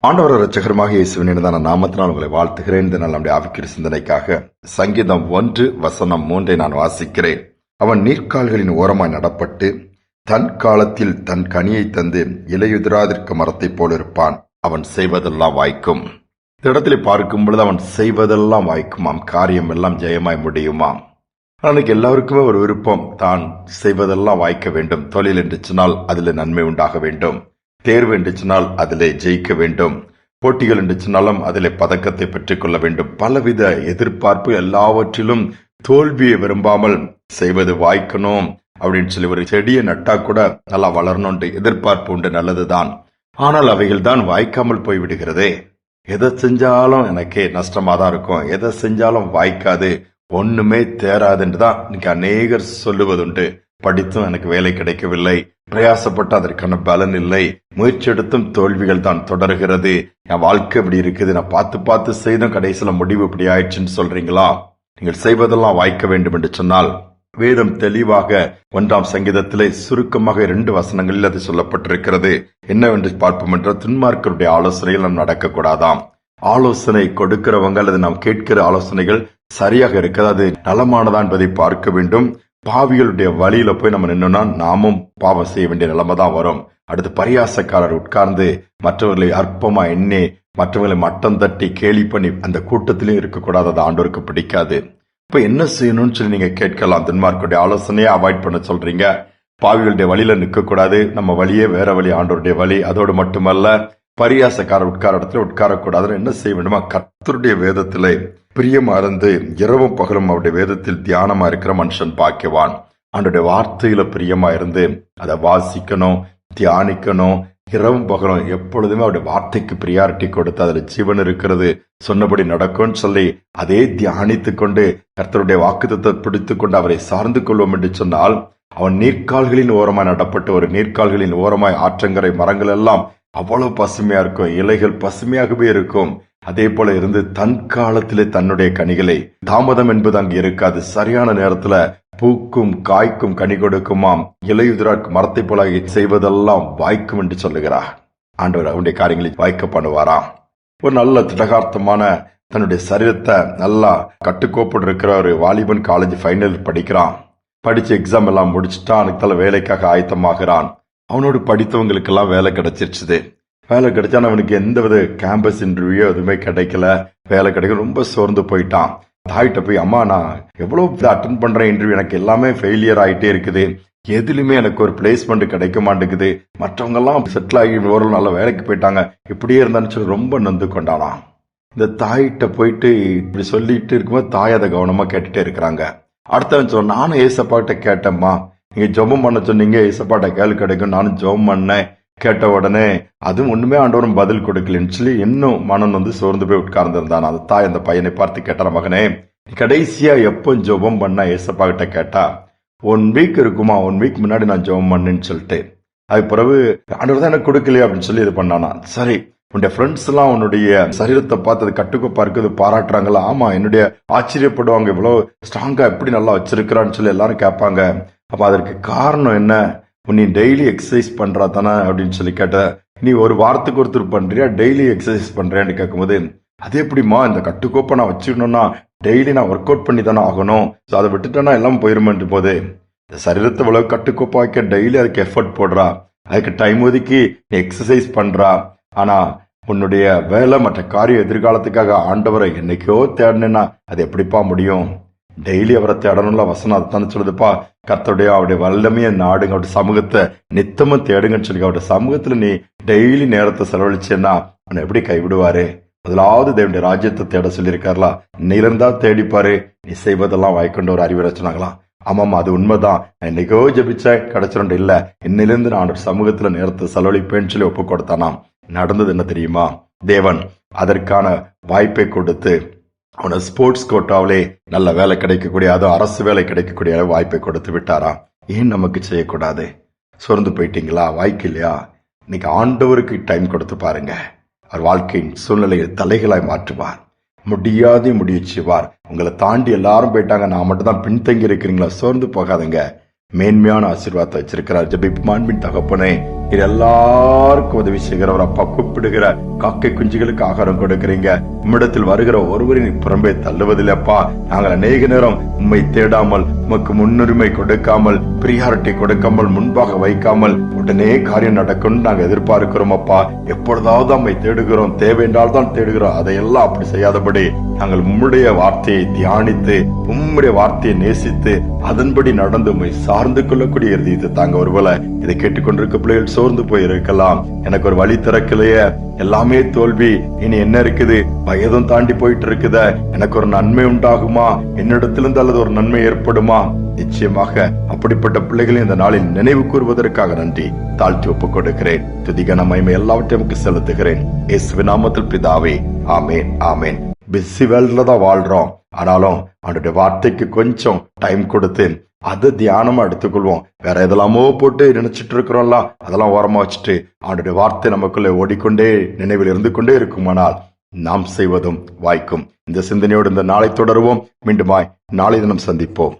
ஆண்டவர் இரட்சகருமாக இயேசுவின் இனிதான நாமத்தினால் உங்களை வாழ்த்துகிறேன். இந்த நாள் நம்முடைய ஆவிக்குரிய சிந்தனைக்காக சங்கீதம் 1:3 நான் வாசிக்கிறேன். அவன் நீர்க்கால்களின் ஓரமாய் நடப்பட்டு தன் காலத்தில் தன் கனியை தந்து இலையுதிராதிருக்க மரத்தைப் போல இருப்பான். அவன் செய்வதெல்லாம் வாய்க்கும். இந்த இடத்துல பார்க்கும் பொழுது அவன் செய்வதெல்லாம் வாய்க்குமாம், காரியம் எல்லாம் ஜெயமாய் முடியுமாம். அன்னைக்கு எல்லாருக்குமே ஒரு விருப்பம், தான் செய்வதெல்லாம் வாய்க்க வேண்டும். தொழில் என்று சொன்னால் அதில் நன்மை உண்டாக வேண்டும், தேர்வு என்று சொன்னால் அதிலே ஜெயிக்க வேண்டும், போட்டிகள் என்று சொன்னாலும் அதிலே பதக்கத்தை பெற்றுக் கொள்ள வேண்டும். பலவித எதிர்பார்ப்பு, எல்லாவற்றிலும் தோல்வியை விரும்பாமல் செய்வது வாய்க்கணும் அப்படின்னு சொல்லி ஒரு செடியை நட்டா கூட நல்லா வளரணும்ன்ற எதிர்பார்ப்பு உண்டு, நல்லதுதான். ஆனால் அவைகள் தான் வாய்க்காமல் போய்விடுகிறதே. எதை செஞ்சாலும் எனக்கே நஷ்டமா தான் இருக்கும், எதை செஞ்சாலும் வாய்க்காது, ஒண்ணுமே தேராதுன்னு தான் இன்னைக்கு அநேகர் சொல்லுவதுண்டு. படித்தும் எனக்கு வேலை கிடைக்கவில்லை, பிரயாசப்பட்டு அதற்கான பலன் இல்லை, முயற்சி எடுத்தும் தோல்விகள் தான் தொடர்கிறது, என் வாழ்க்கை இப்படி இருக்குது, நான் பார்த்து செய்தும் கடைசியில முடிவு இப்படி ஆயிடுச்சுன்னு சொல்றீங்களா? நீங்கள் செய்வதெல்லாம் வாய்க்க வேண்டும் என்று சொன்னால் வேதம் தெளிவாக 1ஆம் சங்கீதத்திலே சுருக்கமாக 2 வசனங்களில் அது சொல்லப்பட்டிருக்கிறது. என்னவென்று பார்ப்போம் என்றால், துன்மார்க்கருடைய ஆலோசனைகள் நாம் நடக்கக்கூடாதாம். ஆலோசனை கொடுக்கிறவங்க அல்லது நாம் கேட்கிற ஆலோசனைகள் சரியாக இருக்கிறது, அது நலமானதா என்பதை பார்க்க வேண்டும். பாவிகளுடைய வழியில போய் நம்ம நின்னோம்னா நாமும் பாவம் செய்ய வேண்டிய நிலைமை தான் வரும். அடுத்து பரியாசக்காரர் உட்கார்ந்து மற்றவர்களை அற்பமா எண்ணி மற்றவர்களை மட்டம் தட்டி கேலி பண்ணி அந்த கூட்டத்திலையும் இருக்கக்கூடாது, அது ஆண்டவருக்கு பிடிக்காது. இப்ப என்ன செய்யணும்னு சொல்லி நீங்க கேட்கலாம். துன்மார்க்கருடைய ஆலோசனையை அவாய்ட் பண்ண சொல்றீங்க, பாவிகளுடைய வழியில நிற்க கூடாது, நம்ம வழியே வேற வழி, ஆண்டவருடைய வழி. அதோடு மட்டுமல்ல, பரியாசக்காரர் உட்கார இடத்துல உட்காரக்கூடாதுன்னு என்ன செய்ய வேண்டுமா? கர்த்தருடைய வேதத்திலே பிரியமா இருந்து இரவும் பகலும் அவருடைய வேதத்தில் தியானமா இருக்கிற மனுஷன் பாக்கியவான். அவனுடைய வார்த்தையில பிரியமா இருந்து அதை வாசிக்கணும், தியானிக்கணும், இரவும் பகலும் எப்பொழுதுமே அவருடைய வார்த்தைக்கு பிரியாரிட்டி கொடுத்து அதுல ஜீவன் இருக்கிறது, சொன்னபடி நடக்கும்னு சொல்லி அதே தியானித்து கொண்டு கர்த்தருடைய வாக்குத்தத்தை பிடித்து கொண்டு அவரை சார்ந்து கொள்வோம் என்று சொன்னால், அவன் நீர்க்கால்களின் ஓரமாய் நடப்பட்டு, ஒரு நீர்க்கால்களின் ஓரமாய் ஆற்றங்கரை மரங்கள் எல்லாம் அவ்வளவு பசுமையா இருக்கும், இலைகள் பசுமையாகவே இருக்கும். அதே போல இருந்து தன் காலத்திலே தன்னுடைய கனிகளை, தாமதம் என்பது அங்கு இருக்காது, சரியான நேரத்துல பூக்கும் காய்க்கும் கனி கொடுக்குமாம், இலையுதிராக்கு மரத்தை போல செய்வதெல்லாம் வாய்க்கும் என்று சொல்லுகிறார். ஆண்டவர் அவனுடைய காரியங்களை வாய்க்க பண்ணுவாராம். ஒரு நல்ல திடகார்த்தமான தன்னுடைய சரீரத்தை நல்லா கட்டுக்கோப்போடு இருக்கிற ஒரு வாலிபன் காலேஜ் ஃபைனல் படிக்கிறான். படிச்சு எக்ஸாம் எல்லாம் முடிச்சுட்டான், அதுக்கு வேலைக்காக ஆயத்தமாகிறான். அவனோடு படித்தவங்களுக்கெல்லாம் வேலை கிடைச்சிருச்சுது. வேலை கிடைச்சான அவனுக்கு எந்த வித கேம்பஸ் இன்டர்வியூ எதுவுமே கிடைக்கல, வேலை கிடைக்க ரொம்ப சோர்ந்து போயிட்டான். தாயிட்ட போய், அம்மா நான் எவ்வளவு அட்டன் பண்றேன் இன்டர்வியூ, எனக்கு எல்லாமே ஃபெயிலியர் ஆயிட்டே இருக்குது, எதுலையுமே எனக்கு ஒரு பிளேஸ்மெண்ட் கிடைக்க மாட்டேங்குது, மற்றவங்க எல்லாம் செட்டில் ஆகி ஒரு நல்ல வேலைக்கு போயிட்டாங்க, இப்படியே இருந்தான்னு சொல்லி ரொம்ப நொந்து கொண்டானா. இந்த தாயிட்ட போயிட்டு இப்படி சொல்லிட்டு இருக்கும்போது தாய் அதை கவனமா கேட்டுட்டே இருக்கிறாங்க. அடுத்தவன் சொன்ன, நானும் ஏசப்பாட்ட கேட்டேம்மா, நீங்க ஜெபம் பண்ண சொன்னீங்க, ஏசப்பாட்ட கேள்வி கிடைக்கும், நானும் ஜெபம் பண்ணேன், கேட்ட உடனே அதுவும் ஒண்ணுமே ஆண்டவரும் பதில் கொடுக்கலன்னு சொல்லி இன்னும் மனம் வந்து சோர்ந்து போய் உட்கார்ந்துருந்தான். அந்த தாய் அந்த பையனை பார்த்து கேட்டார, மகனே கடைசியா எப்போ ஜெபம் பண்ண ஏசப்பா கிட்ட கேட்டா? 1 வீக் இருக்குமா, 1 வீக் முன்னாடி நான் ஜெபம் பண்ணேன்னு சொல்லிட்டு, அதுக்கு பிறகு ஆண்டவர் தான் எனக்கு கொடுக்கலையே அப்படின்னு சொல்லி இது பண்ணானா. சரி, உன்னுடைய ஃப்ரெண்ட்ஸ் எல்லாம் உன்னுடைய சரீரத்தை பார்த்து அது கட்டுக்கோப்பா இருக்குது பாராட்டுறாங்களா? ஆமா, என்னுடைய ஆச்சரியப்படுவாங்க, இவ்வளவு ஸ்ட்ராங்கா எப்படி நல்லா வச்சிருக்கிறான்னு சொல்லி எல்லாரும் கேட்பாங்க. அப்ப அதற்கு காரணம் என்ன? நீ டெய்லி எக்ஸசைஸ் பண்றா தானே அப்படின்னு சொல்லி கேட்ட. நீ ஒரு வாரத்துக்கு ஒருத்தர் பண்றியா, டெய்லி எக்ஸசைஸ் பண்றியான்னு கேட்கும்போது, அது எப்படிமா இந்த கட்டுக்கோப்பை நான் வச்சுக்கணும்னா டெய்லி நான் ஒர்க் அவுட் பண்ணி தானே ஆகணும், அதை விட்டுட்டேன்னா எல்லாம் போயிருமென்று போது, இந்த சரீரத்தை இவ்வளவு கட்டுக்கோப்பா வைக்க டெய்லி அதுக்கு எஃபர்ட் போடுறா, அதுக்கு டைம் ஒதுக்கி நீ எக்ஸசைஸ் பண்றா, ஆனா உன்னுடைய வேலை மற்ற காரியம் எதிர்காலத்துக்காக ஆண்டவரை என்னைக்கோ தேடினா அது எப்படிப்பா முடியும்? டெய்லி அவரை தேடணும்ல, வசனம் அதுதானே சொல்லுதுப்பா, கர்த்தருடைய அவருடைய வல்லமையை நாடுங்க, அவருடைய சமூகத்தை நித்தமும் தேடுங்கன்னு சொல்லி, அவருடைய சமூகத்துல நீ டெய்லி நேரத்தை செலவழிச்சேன்னா அவனை எப்படி கைவிடுவாரு? முதலாவது தேவனுடைய ராஜ்யத்தை தேட சொல்லியிருக்காருலா, நிறந்தா தேடிப்பாரு, நீ செய்வதெல்லாம் வாய்க்கொண்டு ஒரு அறிவுரை சொன்னாங்களாம். ஆமாமா, அது உண்மைதான், நான் என்னைக்கோ ஜபிச்சேன் கிடைச்சிடும் இல்ல, இன்னிலிருந்து நான் அவருடைய சமூகத்துல நேரத்தை செலவழிப்பேன்னு சொல்லி ஒப்பு கொடுத்தானாம். நடந்தது என்ன தெரியுமா? தேவன் அதற்கான வாய்ப்பை கொடுத்து அவனை ஸ்போர்ட்ஸ் கோட்டாவிலே நல்ல வேலை கிடைக்கக்கூடிய, அதுவும் அரசு வேலை கிடைக்கக்கூடிய வாய்ப்பை கொடுத்து விட்டாரா? ஏன் நமக்கு செய்யக்கூடாது? சோர்ந்து போயிட்டீங்களா? வாய்க்கலையா? இன்னைக்கு ஆண்டவருக்கு டைம் கொடுத்து பாருங்க, அவர் வாழ்க்கையின் சூழ்நிலையை தலைகளாய் மாற்றுவார், முடியாதே முடிய செய்வார். உங்களை தாண்டி எல்லாரும் போயிட்டாங்க, நான் மட்டும் தான் பின்தங்கி இருக்கிறீங்களா? சோர்ந்து போகாதுங்க, மேன்மையான ஆசீர்வாதத்தை வச்சிருக்கிறார். ஜெபிப்புமான்பின் தகப்பனே, இது எல்லாருக்கும் உதவி செய்கிறவர் அப்பா. கூப்பிடுகிற காக்கை குஞ்சுகளுக்கு ஆகாரம் கொடுக்கிறீங்க. உம்மிடத்தில் வருகிற ஒருவரின் புறம்பே தள்ளுவதில்லப்பா. நாங்கள் அநேக நேரம் உம்மை தேடாமல், உமக்கு முன்னுரிமை கொடுக்காமல், பிரியாரிட்டி கொடுக்காமல், முன்பாக வைக்காமல் உடனே காரியம் நடக்கும் நாங்கள் எதிர்பார்க்கிறோம் அப்பா. எப்பொழுதாவது நம்மை தேடுகிறோம், தேவை என்றால் தான் தேடுகிறோம். அதையெல்லாம் அப்படி செய்யாதபடி நாங்கள் உம்முடைய வார்த்தையை தியானித்து, உம்முடைய வார்த்தையை நேசித்து, அதன்படி நடந்து உம்மை சார்ந்து கொள்ளக்கூடிய இருதயத்தை தாங்க. ஒருவேளை இதை கேட்டுக்கொண்டிருக்க பிள்ளைகள் சோர்ந்து போய் இருக்கலாம். எனக்கு ஒரு வழி திறக்கலையே, எல்லாமே தோல்வி, இனி என்ன இருக்குது, வயதும் தாண்டி போயிட்டு இருக்குத, எனக்கு ஒரு நன்மை உண்டாகுமா, என்னிடத்திலிருந்து அல்லது ஒரு நன்மை ஏற்படுமா? நிச்சயமாக அப்படிப்பட்ட பிள்ளைகளை இந்த நாளில் நினைவு கூறுவதற்காக நன்றி. தாழ்த்தி ஒப்புக் கொடுக்கிறேன். துதிகன மகிமை எல்லாவற்றையும் செலுத்துகிறேன். இயேசுவின் நாமத்தில் பிதாவே, ஆமேன், ஆமேன். பிஸி வேர்ல்ட்ல தான் வாழ்றோம். ஆனாலும் அவனுடைய வார்த்தைக்கு கொஞ்சம் டைம் கொடுத்து அதை தியானமா எடுத்துக்கொள்வோம். வேற எதெல்லாமோ போட்டு நினைச்சிட்டு இருக்கிறோம்ல, அதெல்லாம் ஓரமா வச்சுட்டு அவனுடைய வார்த்தை நமக்குள்ளே ஓடிக்கொண்டே நினைவில் இருந்து கொண்டே இருக்குமானால் நாம் செய்வதும் வாய்க்கும். இந்த சிந்தனையோடு இந்த நாளை தொடருவோம். மீண்டுமாய் நாளை தினம் சந்திப்போம்.